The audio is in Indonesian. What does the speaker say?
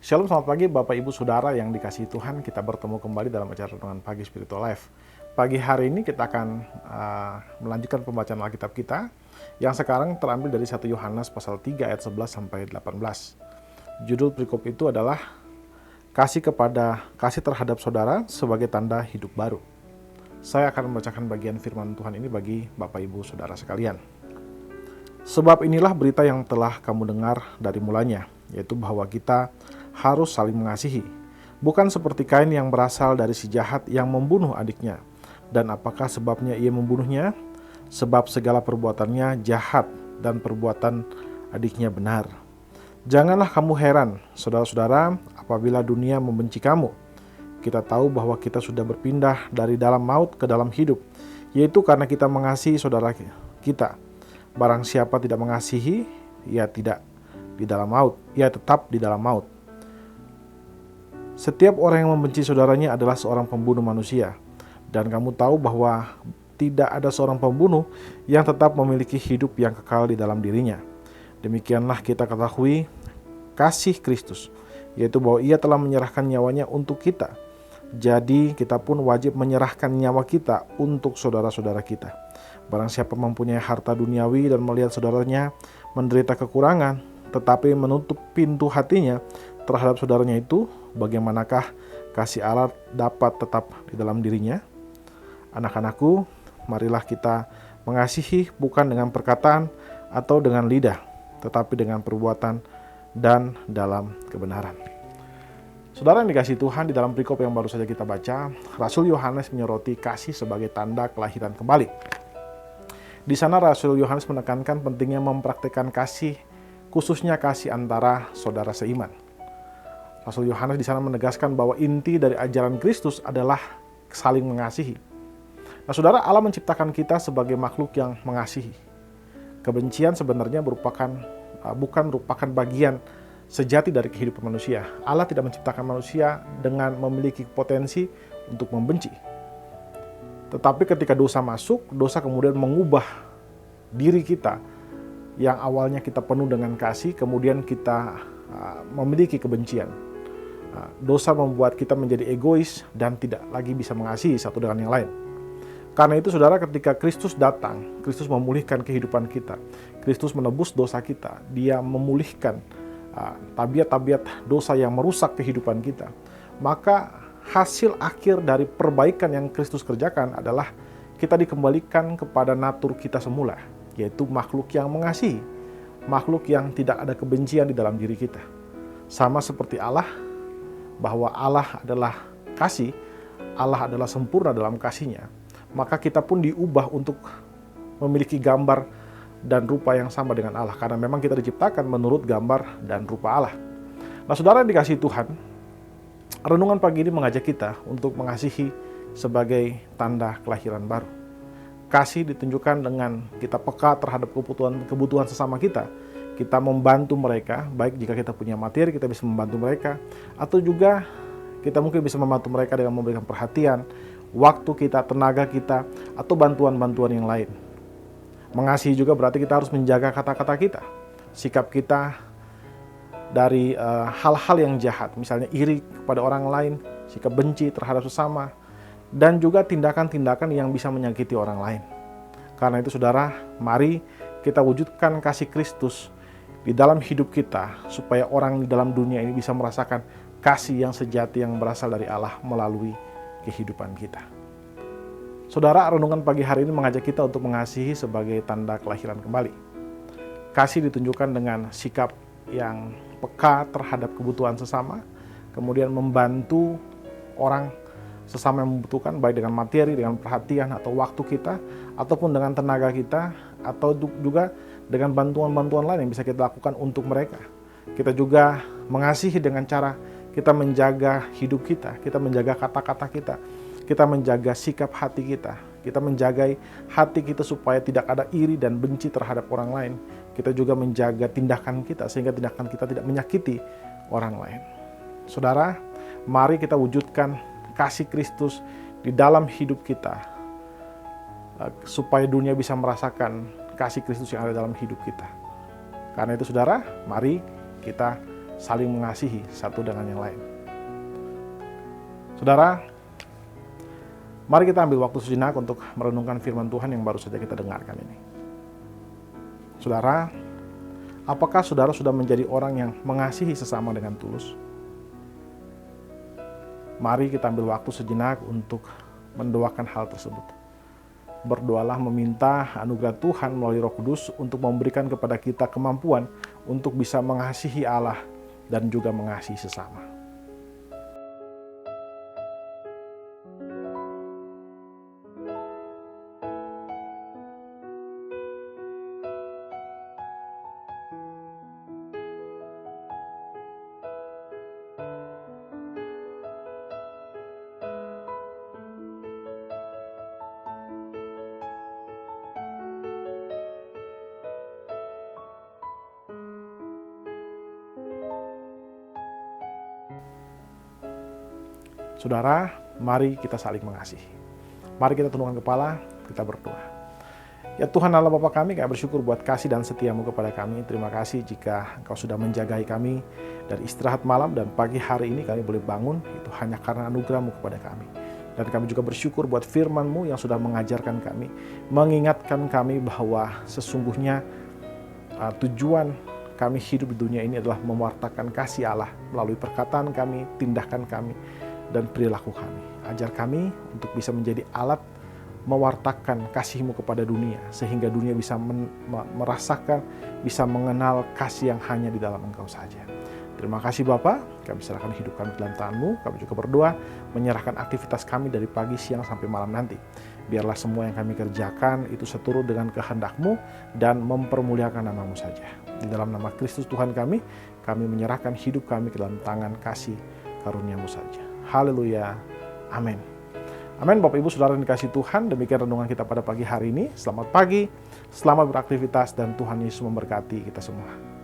Shalom, selamat pagi Bapak Ibu Saudara yang dikasihi Tuhan. Kita bertemu kembali dalam acara Renungan Pagi Spiritual Life. Pagi hari ini kita akan melanjutkan pembacaan Alkitab kita yang sekarang terambil dari 1 Yohanes pasal 3 ayat 11 sampai 18. Judul perikop itu adalah kasih terhadap saudara sebagai tanda hidup baru. Saya akan membacakan bagian firman Tuhan ini bagi Bapak Ibu Saudara sekalian. Sebab inilah berita yang telah kamu dengar dari mulanya, yaitu bahwa kita harus saling mengasihi. Bukan seperti Kain yang berasal dari si jahat yang membunuh adiknya. Dan apakah sebabnya ia membunuhnya? Sebab segala perbuatannya jahat dan perbuatan adiknya benar. Janganlah kamu heran, saudara-saudara, apabila dunia membenci kamu. Kita tahu bahwa kita sudah berpindah dari dalam maut ke dalam hidup, yaitu karena kita mengasihi saudara kita. Barang siapa tidak mengasihi, ia tidak di dalam maut, ia tetap di dalam maut. Setiap orang yang membenci saudaranya adalah seorang pembunuh manusia. Dan kamu tahu bahwa tidak ada seorang pembunuh yang tetap memiliki hidup yang kekal di dalam dirinya. Demikianlah kita ketahui kasih Kristus, yaitu bahwa ia telah menyerahkan nyawanya untuk kita. Jadi kita pun wajib menyerahkan nyawa kita untuk saudara-saudara kita. Barang siapa mempunyai harta duniawi dan melihat saudaranya menderita kekurangan, tetapi menutup pintu hatinya terhadap saudaranya itu, bagaimanakah kasih Allah dapat tetap di dalam dirinya? Anak-anakku, marilah kita mengasihi bukan dengan perkataan atau dengan lidah, tetapi dengan perbuatan dan dalam kebenaran. Saudara yang dikasihi Tuhan, di dalam perikop yang baru saja kita baca, Rasul Yohanes menyoroti kasih sebagai tanda kelahiran kembali. Di sana Rasul Yohanes menekankan pentingnya mempraktikkan kasih, khususnya kasih antara saudara seiman. Rasul Yohanes di sana menegaskan bahwa inti dari ajaran Kristus adalah saling mengasihi. Nah, saudara, Allah menciptakan kita sebagai makhluk yang mengasihi. Kebencian sebenarnya bukan merupakan bagian sejati dari kehidupan manusia. Allah tidak menciptakan manusia dengan memiliki potensi untuk membenci. Tetapi ketika dosa masuk, dosa kemudian mengubah diri kita yang awalnya kita penuh dengan kasih, kemudian kita memiliki kebencian. Dosa membuat kita menjadi egois dan tidak lagi bisa mengasihi satu dengan yang lain. Karena itu saudara, ketika Kristus datang, Kristus memulihkan kehidupan kita. Kristus menebus dosa kita. Dia memulihkan tabiat-tabiat dosa yang merusak kehidupan kita. Maka hasil akhir dari perbaikan yang Kristus kerjakan adalah kita dikembalikan kepada natur kita semula, yaitu makhluk yang mengasihi, makhluk yang tidak ada kebencian di dalam diri kita. Sama seperti Allah, bahwa Allah adalah kasih, Allah adalah sempurna dalam kasihnya, maka kita pun diubah untuk memiliki gambar dan rupa yang sama dengan Allah, karena memang kita diciptakan menurut gambar dan rupa Allah. Nah, saudara yang dikasihi Tuhan, renungan pagi ini mengajak kita untuk mengasihi sebagai tanda kelahiran baru. Kasih ditunjukkan dengan kita peka terhadap kebutuhan sesama kita. Kita membantu mereka, baik jika kita punya materi, kita bisa membantu mereka, atau juga kita mungkin bisa membantu mereka dengan memberikan perhatian, waktu kita, tenaga kita, atau bantuan-bantuan yang lain. Mengasihi juga berarti kita harus menjaga kata-kata kita, sikap kita dari hal-hal yang jahat, misalnya iri kepada orang lain, sikap benci terhadap sesama, dan juga tindakan-tindakan yang bisa menyakiti orang lain. Karena itu saudara, mari kita wujudkan kasih Kristus di dalam hidup kita, supaya orang di dalam dunia ini bisa merasakan kasih yang sejati yang berasal dari Allah melalui kehidupan kita. Saudara, renungan pagi hari ini mengajak kita untuk mengasihi sebagai tanda kelahiran kembali. Kasih ditunjukkan dengan sikap yang peka terhadap kebutuhan sesama, kemudian membantu orang sesama yang membutuhkan, baik dengan materi, dengan perhatian atau waktu kita, ataupun dengan tenaga kita, atau juga dengan bantuan-bantuan lain yang bisa kita lakukan untuk mereka. Kita juga mengasihi dengan cara kita menjaga hidup kita menjaga kata-kata kita menjaga sikap hati kita menjaga hati kita supaya tidak ada iri dan benci terhadap orang lain. Kita juga menjaga tindakan kita sehingga tindakan kita tidak menyakiti orang lain. Saudara, mari kita wujudkan kasih Kristus di dalam hidup kita, supaya dunia bisa merasakan kasih Kristus yang ada dalam hidup kita. Karena itu saudara, mari kita saling mengasihi satu dengan yang lain. Saudara, mari kita ambil waktu sejenak untuk merenungkan firman Tuhan yang baru saja kita dengarkan ini. Saudara, apakah saudara sudah menjadi orang yang mengasihi sesama dengan tulus? Mari kita ambil waktu sejenak untuk mendoakan hal tersebut. Berdoalah meminta anugerah Tuhan melalui Roh Kudus untuk memberikan kepada kita kemampuan untuk bisa mengasihi Allah dan juga mengasihi sesama. Saudara, mari kita saling mengasihi. Mari kita tundukkan kepala, kita berdoa. Ya Tuhan Allah Bapa kami bersyukur buat kasih dan setiamu kepada kami. Terima kasih jika Engkau sudah menjagai kami dari istirahat malam dan pagi hari ini kami boleh bangun. Itu hanya karena anugerah-Mu kepada kami. Dan kami juga bersyukur buat firman-Mu yang sudah mengajarkan kami, mengingatkan kami bahwa sesungguhnya tujuan kami hidup di dunia ini adalah mewartakan kasih Allah melalui perkataan kami, tindakan kami, dan perilaku kami. Ajar kami untuk bisa menjadi alat mewartakan kasih-Mu kepada dunia, sehingga dunia bisa merasakan, bisa mengenal kasih yang hanya di dalam Engkau saja. Terima kasih Bapa, kami serahkan hidup kami dalam tangan-Mu. Kami juga berdoa menyerahkan aktivitas kami dari pagi, siang, sampai malam nanti. Biarlah semua yang kami kerjakan itu seturut dengan kehendak-Mu dan mempermuliakan nama-Mu saja. Di dalam nama Kristus Tuhan kami menyerahkan hidup kami ke dalam tangan kasih karunia-Mu saja. Haleluya. Amin. Amin. Bapak Ibu Saudara yang dikasihi Tuhan, demikian renungan kita pada pagi hari ini. Selamat pagi, selamat beraktivitas, dan Tuhan Yesus memberkati kita semua.